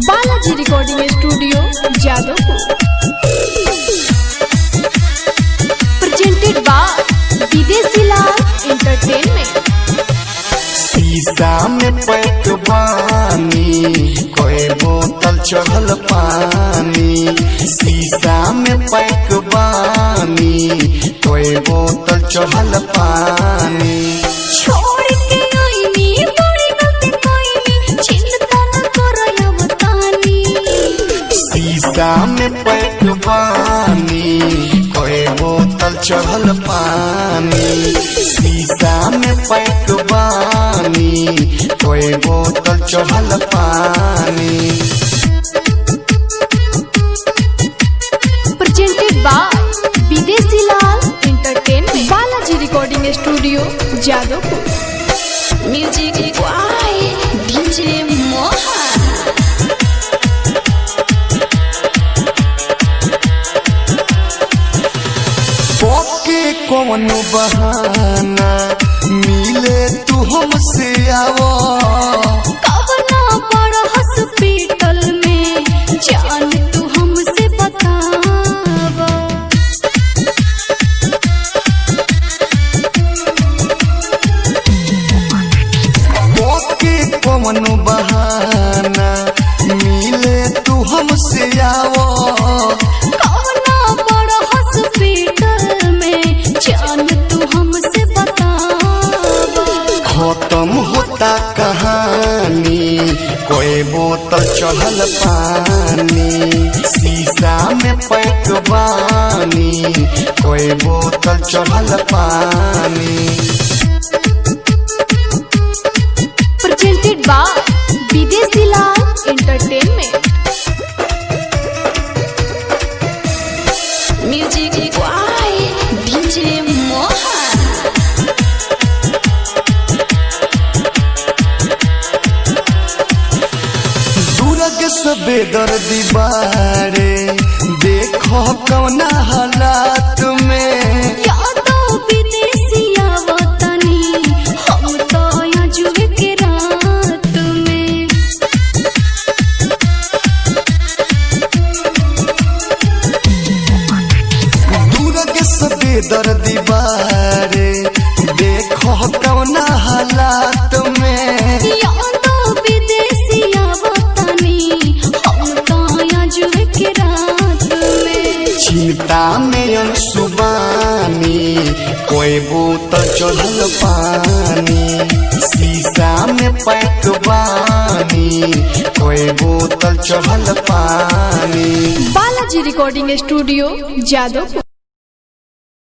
Balaji recording studio Jadavpur. Presented by Videshi Lal entertainment. शीशा में pack बानी कोई बोतल चढ़ल पानी। शीशा में पैक बानी कोई बोतल चढ़ल पानी। छोड़ के आईनी बड़ी गलती कोई चिंता न करो बतानी। शीशा में पैक बानी कोई बोतल चढ़ल पानी। शीशा में पैक बानी कोई बोतल चढ़ल पानी। Presented by Videshi Lal entertainment. Balaji recording studio Jadavpur. Music by DJ Mohan. Okay कौन बहाना मिले तू हमसे आवो। कवना बड़ा हॉस्पिटल में जान तू हमसे बतावा। ओके कौन बहाना मिले तू हमसे आवो। कवना बड़ा हॉस्पिटल में जान तू हमसे बतावा। खत्म होता कहानी कोई बोतल चढ़ल पानी। शीशा में पैक बानी कोई बोतल चढ़ल पानी। Presented by Videshi Lal entertainment. Music by DJ Mohan. दूरग सबे दर्दी बारे देखो कौना हालात में। यादो विदेशिया वतनी हम तो यहाँ जुए के रात में। दूरग सबे दर्दी बारे देखो कौना हालात में। यादो विदेशिया वतनी हम तो यहाँ जुए के रात में। चिंता में अंशुबानी कोई बोतल चढ़ल पानी। शीशा में पैक बानी कोई बोतल चढ़ल पानी। Balaji recording studio Jadavpur.